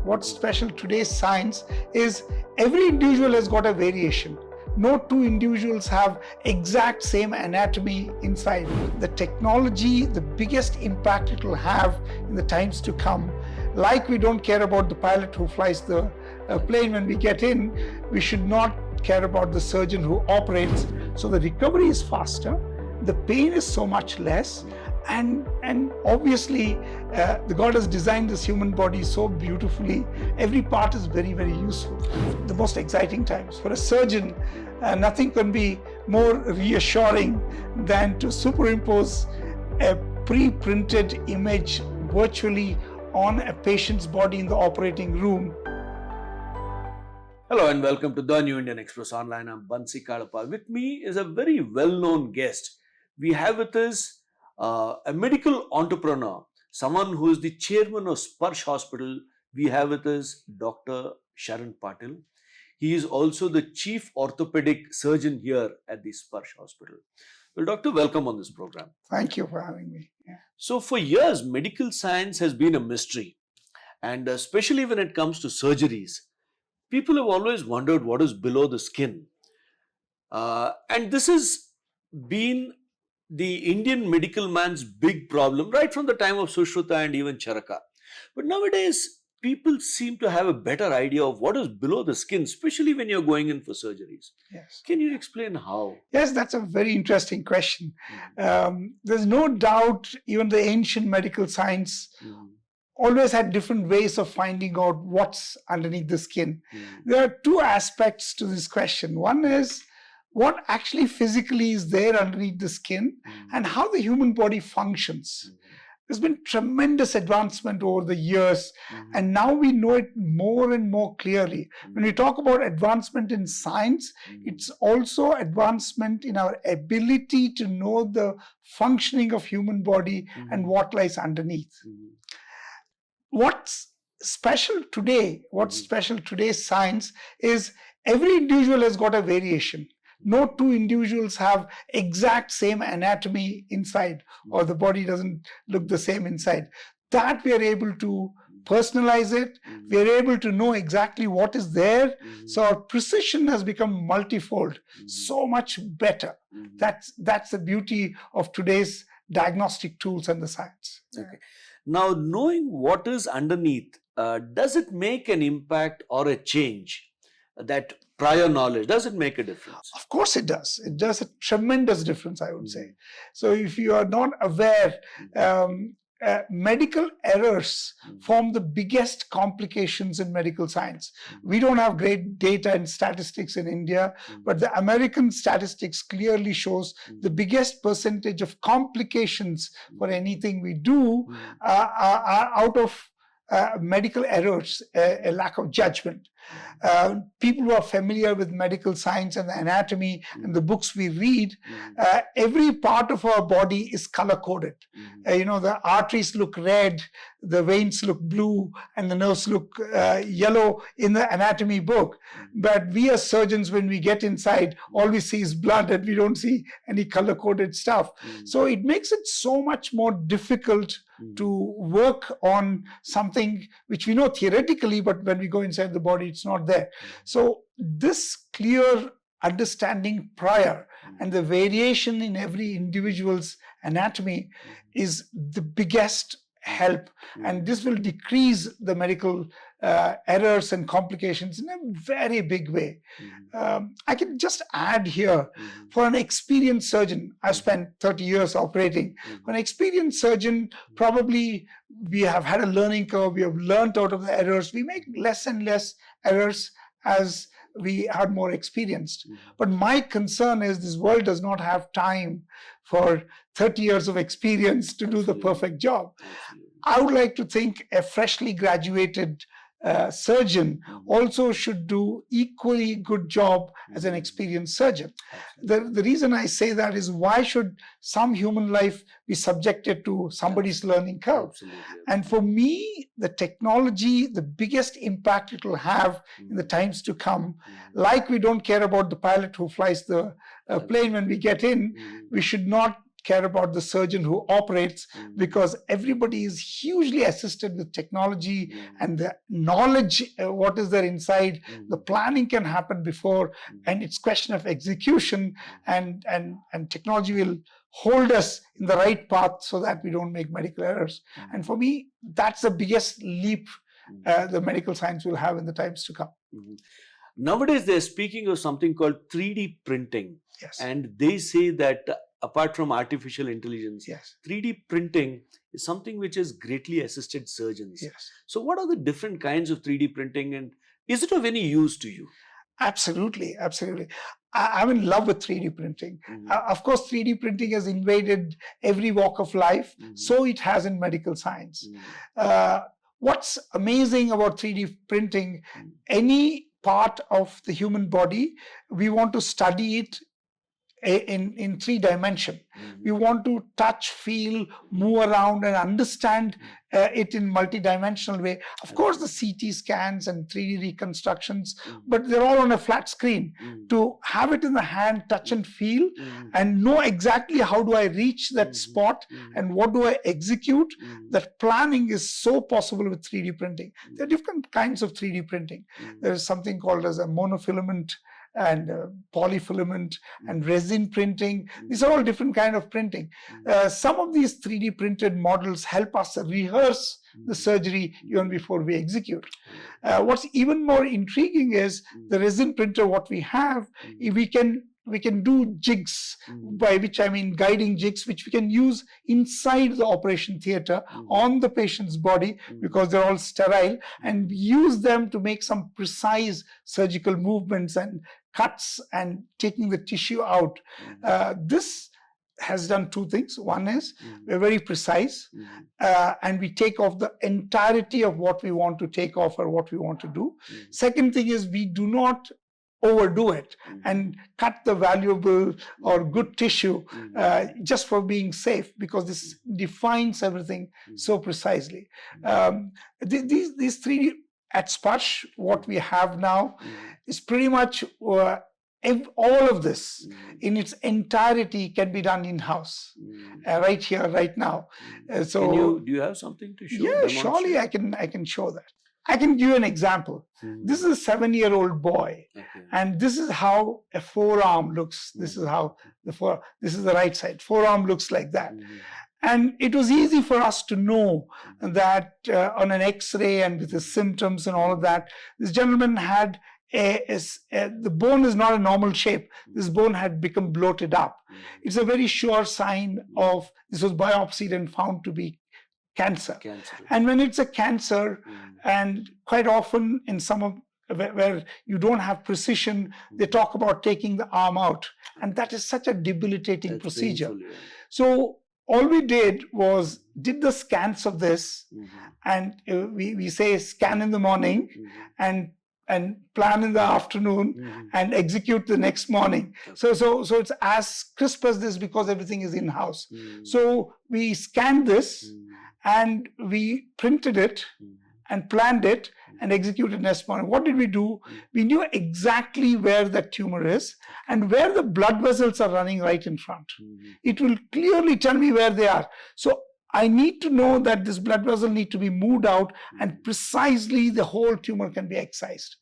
what's special today's science is every individual has got a variation. No two individuals have exact same anatomy inside. The technology, the biggest impact it will have in the times to come, like we don't care about the pilot who flies the plane when we get in, we should not care about the surgeon who operates. So the recovery is faster, the pain is so much less, and obviously the God has designed this human body so beautifully. Every part is very, very useful. The most exciting times for a surgeon, nothing can be more reassuring than to superimpose a pre-printed image virtually on a patient's body in the operating room. Hello and welcome to the New Indian Express Online. I'm Bansy Kalappa. With me is a very well-known guest. We have with us a medical entrepreneur, someone who is the chairman of Sparsh Hospital. We have with us Dr. Sharan Patil. He is also the chief orthopedic surgeon here at the Sparsh Hospital. Well, doctor, welcome on this program. Thank you for having me. Yeah. So for years, medical science has been a mystery, and especially when it comes to surgeries, people have always wondered what is below the skin. And this has been the Indian medical man's big problem right from the time of Sushruta and even Charaka. But nowadays, people seem to have a better idea of what is below the skin, especially when you're going in for surgeries. Yes. Can you explain how? Yes, that's a very interesting question. There's no doubt even the ancient medical science always had different ways of finding out what's underneath the skin. There are two aspects to this question. One is what actually physically is there underneath the skin and how the human body functions. There's been tremendous advancement over the years, and now we know it more and more clearly. When we talk about advancement in science, it's also advancement in our ability to know the functioning of human body and what lies underneath. What's special today, today's science is every individual has got a variation. No two individuals have exact same anatomy inside, or the body doesn't look the same inside. That we are able to personalize it. We are able to know exactly what is there. So our precision has become multifold, so much better. That's the beauty of today's diagnostic tools and the science. Okay. Now, knowing what is underneath, does it make an impact or a change? That prior knowledge, does it make a difference? Of course it does. It does a tremendous difference, I would say. So if you are not aware, medical errors form the biggest complications in medical science. We don't have great data and statistics in India, but the American statistics clearly shows the biggest percentage of complications for anything we do are out of medical errors, a lack of judgment. People who are familiar with medical science and the anatomy and the books we read, every part of our body is color-coded. The arteries look red, the veins look blue, and the nerves look yellow in the anatomy book. But we as surgeons, when we get inside, all we see is blood and we don't see any color-coded stuff. So it makes it so much more difficult to work on something which we know theoretically, but when we go inside the body, it's not there. So this clear understanding prior and the variation in every individual's anatomy is the biggest help, and this will decrease the medical errors and complications in a very big way. I can just add here, for an experienced surgeon, I've spent 30 years operating. For an experienced surgeon, probably we have had a learning curve, we have learned out of the errors, we make less and less errors as we are more experienced. But my concern is this world does not have time for 30 years of experience to do the perfect job. I would like to think a freshly graduated surgeon also should do equally good job as an experienced surgeon. The reason I say that is, why should some human life be subjected to somebody's learning curve? And for me, the technology, the biggest impact it will have in the times to come, like we don't care about the pilot who flies the plane when we get in, we should not care about the surgeon who operates, because everybody is hugely assisted with technology and the knowledge, what is there inside. The planning can happen before, and it's question of execution, and technology will hold us in the right path so that we don't make medical errors. And for me, that's the biggest leap the medical science will have in the times to come. Nowadays, they're speaking of something called 3D printing. Yes. And they say that apart from artificial intelligence, Yes. 3D printing is something which has greatly assisted surgeons. Yes. So what are the different kinds of 3D printing, and is it of any use to you? Absolutely, absolutely. I'm in love with 3D printing. Of course, 3D printing has invaded every walk of life, so it has in medical science. What's amazing about 3D printing, any part of the human body, we want to study it in 3 dimension. We want to touch, feel, move around and understand it in multi-dimensional way. Of course, the CT scans and 3D reconstructions, but they're all on a flat screen. To have it in the hand, touch and feel, and know exactly how do I reach that spot and what do I execute, that planning is so possible with 3D printing. There are different kinds of 3D printing. There is something called as a monofilament and polyfilament and resin printing. These are all different kind of printing. Some of these 3D printed models help us rehearse the surgery even before we execute. What's even more intriguing is the resin printer, what we have, we can do jigs, by which I mean guiding jigs, which we can use inside the operation theater on the patient's body, because they're all sterile, and use them to make some precise surgical movements and cuts and taking the tissue out. This has done 2 things. One is we're very precise, and we take off the entirety of what we want to take off or what we want to do. Second thing is we do not overdo it and cut the valuable or good tissue just for being safe, because this defines everything so precisely. These 3D at Sparsh, what we have now is pretty much all of this in its entirety can be done in-house, right here, right now. Do you have something to show? Yeah, surely I can show that. I can give you an example. This is a 7-year-old boy, and this is how a forearm looks. This is how this is the right side. Forearm looks like that. And it was easy for us to know that on an X-ray and with the symptoms and all of that, this gentleman had the bone is not a normal shape. This bone had become bloated up. It's a very sure sign of, this was biopsied and found to be cancer. And when it's a cancer, and quite often in some of where you don't have precision, they talk about taking the arm out, and that is such a debilitating procedure. Painful, yeah. So all we did was did the scans of this, and we say scan in the morning and plan in the afternoon and execute the next morning. So it's as crisp as this because everything is in-house. So we scanned this and we printed it and planned it and executed next morning. What did we do? We knew exactly where that tumor is and where the blood vessels are running right in front. It will clearly tell me where they are. So I need to know that this blood vessel need to be moved out, and precisely the whole tumor can be excised.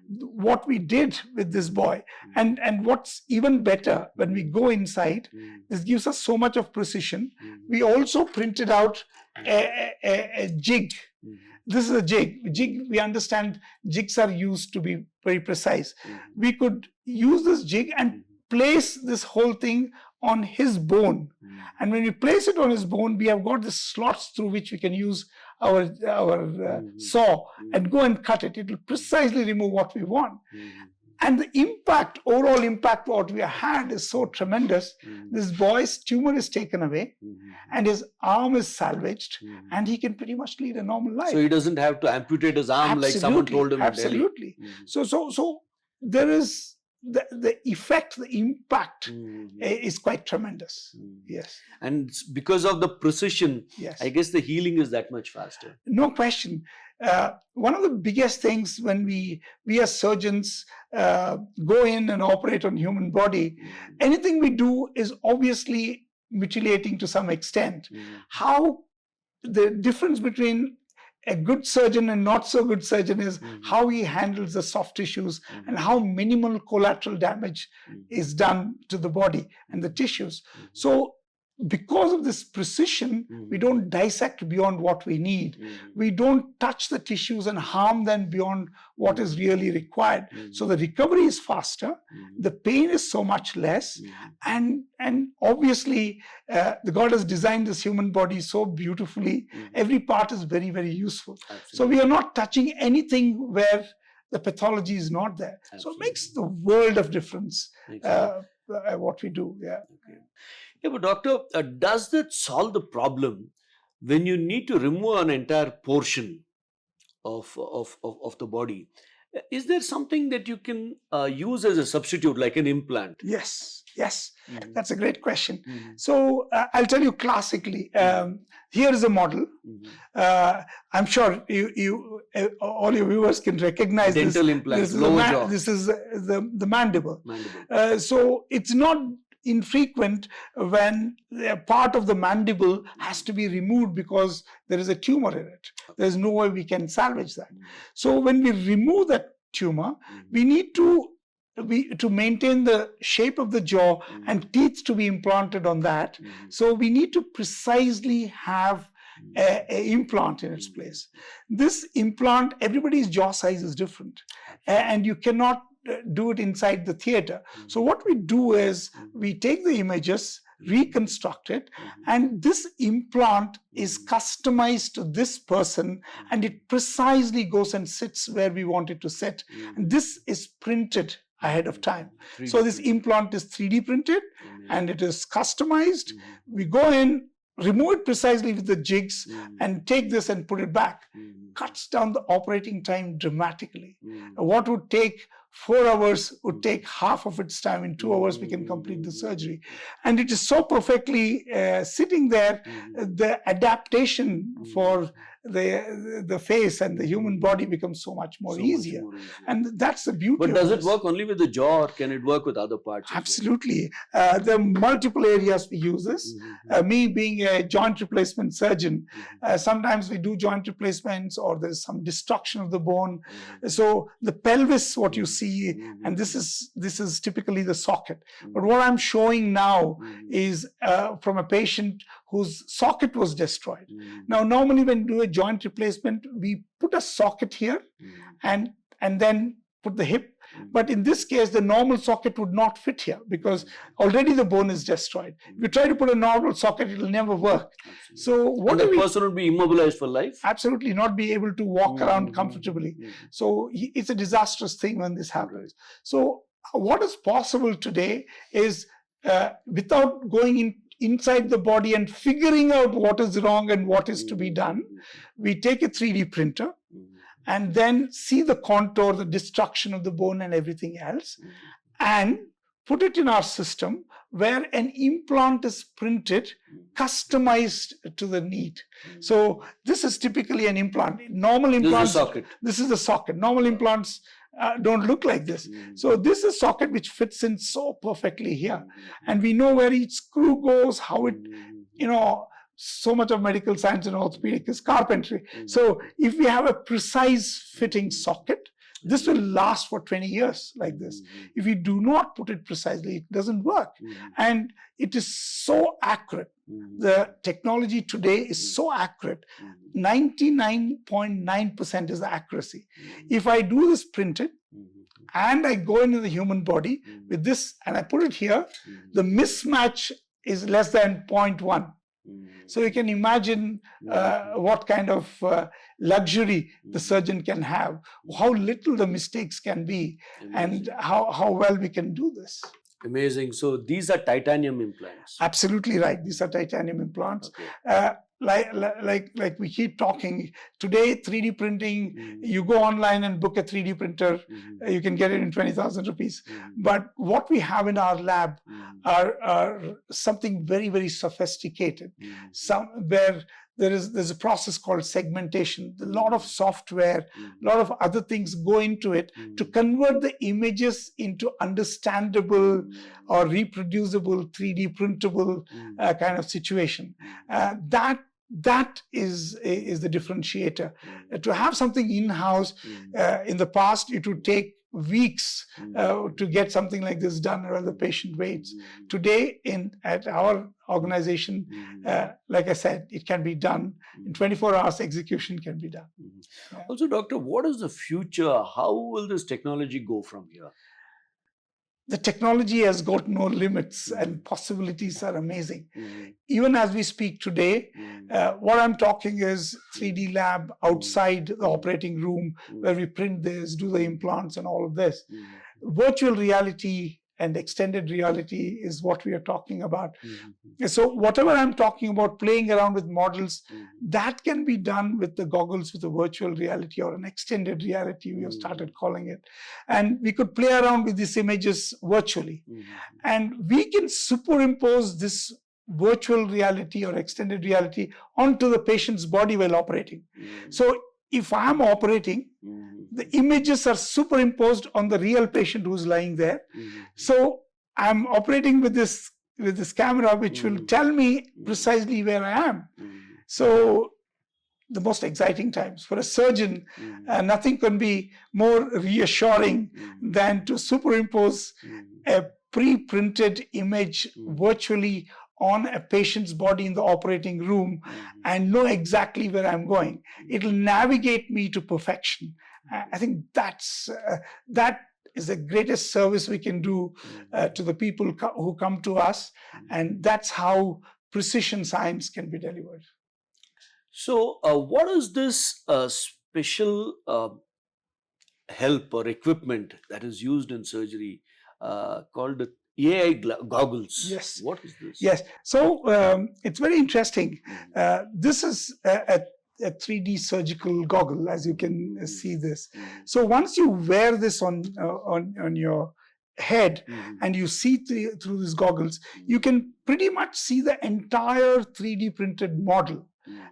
What we did with this boy, and what's even better, when we go inside, this gives us so much of precision. We also printed out a jig. This is a jig. Jig, we understand jigs are used to be very precise. We could use this jig and place this whole thing on his bone. And when we place it on his bone, we have got the slots through which we can use our saw and go and cut it. It will precisely remove what we want. And the impact, overall impact what we had is so tremendous. This boy's tumor is taken away and his arm is salvaged, and he can pretty much lead a normal life. So he doesn't have to amputate his arm like someone told him in Delhi. Absolutely. So there is the effect, the impact is quite tremendous. Yes. And because of the precision, yes, I guess the healing is that much faster. No question. One of the biggest things when we as surgeons go in and operate on human body, anything we do is obviously mutilating to some extent. How the difference between a good surgeon and not so good surgeon is how he handles the soft tissues and how minimal collateral damage is done to the body and the tissues. So because of this precision, we don't dissect beyond what we need. We don't touch the tissues and harm them beyond what is really required. So the recovery is faster, the pain is so much less, and obviously the God has designed this human body so beautifully. Every part is very, very useful. Absolutely. So we are not touching anything where the pathology is not there. Absolutely. So it makes the world of difference what we do. Yeah. Okay. Yeah, but doctor, does that solve the problem when you need to remove an entire portion of the body? Is there something that you can use as a substitute, like an implant? Yes, that's a great question. So I'll tell you classically. Here is a model. I'm sure you all your viewers can recognize dental implant. This is the mandible. So it's not infrequent when a part of the mandible has to be removed because there is a tumor in it. There's no way we can salvage that. So when we remove that tumor, we need to maintain the shape of the jaw and teeth to be implanted on that. So we need to precisely have an implant in its place. This implant, everybody's jaw size is different, and you cannot do it inside the theater. So what we do is we take the images, reconstruct it, and this implant is customized to this person, and it precisely goes and sits where we want it to sit. And this is printed ahead of time. So this implant is 3D printed and it is customized. We go in, remove it precisely with the jigs and take this and put it back. Cuts down the operating time dramatically. What would take 4 hours would take half of its time. In 2 hours, we can complete the surgery. And it is so perfectly sitting there, the adaptation for the face and the human body becomes so much more easier. And that's the beauty. But does it work only with the jaw, or can it work with other parts? Absolutely. There are multiple areas we use this. Me being a joint replacement surgeon, sometimes we do joint replacements or there's some destruction of the bone. So the pelvis, what you see, and this is typically the socket. But what I'm showing now is from a patient whose socket was destroyed. Now, normally when we do a joint replacement, we put a socket here and then put the hip. But in this case, the normal socket would not fit here because already the bone is destroyed. If you try to put a normal socket, it will never work. So what the person would be immobilized for life? Absolutely, not be able to walk around comfortably. So it's a disastrous thing when this happens. So what is possible today is without going inside the body and figuring out what is wrong and what is to be done, we take a 3D printer and then see the contour, the destruction of the bone and everything else, and put it in our system where an implant is printed, customized to the need. So this is typically an implant. Normal implants, this is the socket. Normal implants don't look like this. So this is a socket which fits in so perfectly here. And we know where each screw goes, how it, so much of medical science and orthopedic is carpentry. So if we have a precise fitting socket, this will last for 20 years like this. If we do not put it precisely, it doesn't work. And it is so accurate. The technology today is so accurate. 99.9% is the accuracy. If I do this printed and I go into the human body with this and I put it here, the mismatch is less than 0.1. So you can imagine what kind of luxury the surgeon can have, how little the mistakes can be, and how well we can do this. Amazing. So these are titanium implants. Absolutely right. These are titanium implants. Okay. Like we keep talking today, 3D printing, you go online and book a 3D printer, you can get it in 20,000 rupees. But what we have in our lab are something very, very sophisticated, where there's a process called segmentation. A lot of software, a lot of other things go into it to convert the images into understandable or reproducible 3D printable kind of situation. That is the differentiator. To have something in-house, in the past, it would take weeks to get something like this done while the patient waits. Today, at our organization, like I said, it can be done in 24 hours. Execution can be done. Yeah. Also, doctor, what is the future? How will this technology go from here? The technology has got no limits and possibilities are amazing. Even as we speak today, what I'm talking is 3D lab outside the operating room where we print this, do the implants and all of this. Virtual reality and extended reality is what we are talking about. So whatever I'm talking about, playing around with models, that can be done with the goggles with a virtual reality or an extended reality, we have started calling it. And we could play around with these images virtually. And we can superimpose this virtual reality or extended reality onto the patient's body while operating. So if I'm operating, the images are superimposed on the real patient who's lying there. So I'm operating with this camera, which will tell me precisely where I am. So the most exciting times for a surgeon, nothing can be more reassuring than to superimpose a pre-printed image virtually on a patient's body in the operating room and know exactly where I'm going. It'll navigate me to perfection. I think that is the greatest service we can do to the people who come to us, and that's how precision science can be delivered. So, what is this special help or equipment that is used in surgery called the AI goggles? Yes. What is this? Yes. So it's very interesting. This is a 3D surgical goggle, as you can see this. So once you wear this on your head and you see through these goggles, you can pretty much see the entire 3D printed model.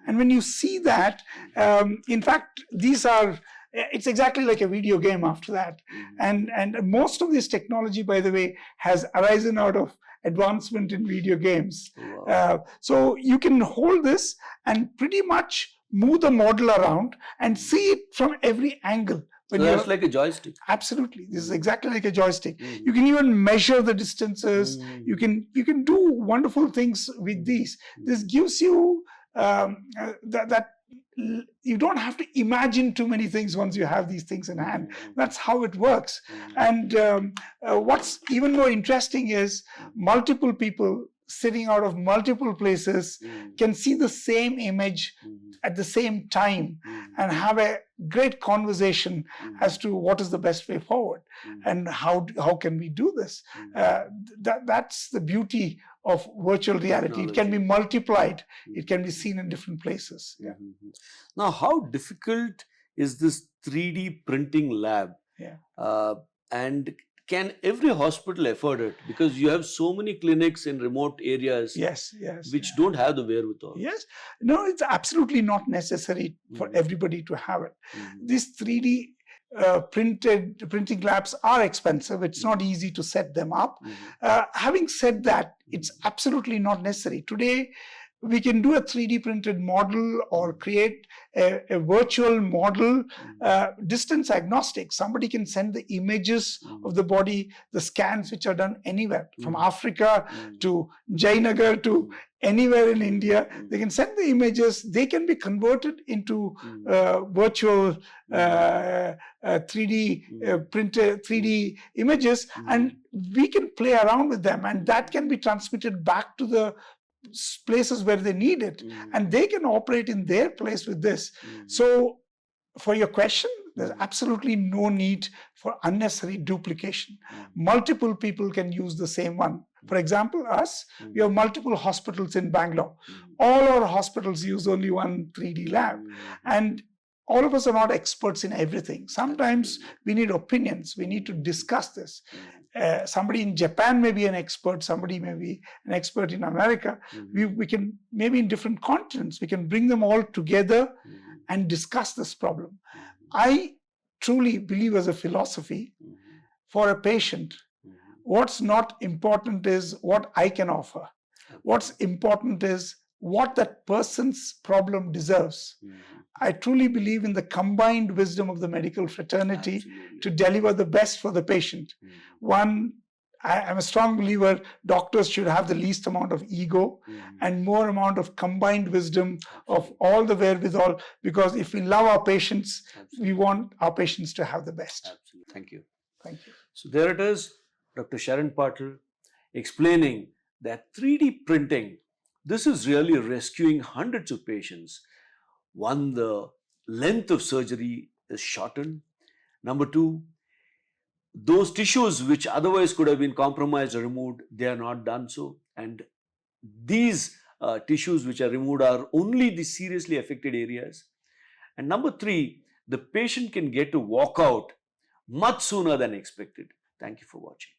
And when you see that, in fact, it's exactly like a video game after that. And most of this technology, by the way, has arisen out of advancement in video games. Wow. So you can hold this and pretty much move the model around and see it from every angle. So that's like a joystick. Absolutely. This is exactly like a joystick. You can even measure the distances. You can do wonderful things with these. This gives you that you don't have to imagine too many things once you have these things in hand. That's how it works. And what's even more interesting is multiple people sitting out of multiple places can see the same image at the same time and have a great conversation as to what is the best way forward and how can we do this. That's the beauty of virtual reality. It can be multiplied. It can be seen in different places. Yeah. Now, how difficult is this 3D printing lab? Yeah. And can every hospital afford it? Because you have so many clinics in remote areas, yes, which don't have the wherewithal. Yes. No, it's absolutely not necessary for everybody to have it. These 3D printing labs are expensive. It's not easy to set them up. Having said that, it's absolutely not necessary. Today, we can do a 3D printed model or create a virtual model, distance agnostic. Somebody can send the images of the body, the scans which are done anywhere, from Africa to Jayanagar to anywhere in India. They can send the images. They can be converted into virtual 3D printed 3D images, and we can play around with them, and that can be transmitted back to the places where they need it, and they can operate in their place with this. So for your question, there's absolutely no need for unnecessary duplication. Multiple people can use the same one. For example, we have multiple hospitals in Bangalore. All our hospitals use only one 3D lab, and all of us are not experts in everything. Sometimes we need opinions. We need to discuss this. Somebody in Japan may be an expert. Somebody may be an expert in America. We can, maybe in different continents, we can bring them all together and discuss this problem. I truly believe, as a philosophy, for a patient, what's not important is what I can offer. What's important is what that person's problem deserves. I truly believe in the combined wisdom of the medical fraternity to deliver the best for the patient. One, I'm a strong believer doctors should have the least amount of ego and more amount of combined wisdom of all the wherewithal, because if we love our patients, we want our patients to have the best. Absolutely. Thank you. Thank you. So there it is, Dr. Sharan Patil explaining that 3D printing, this is really rescuing hundreds of patients. One, the length of surgery is shortened. Number two, those tissues which otherwise could have been compromised or removed, they are not done so. And these tissues which are removed are only the seriously affected areas. And number three, the patient can get to walk out much sooner than expected. Thank you for watching.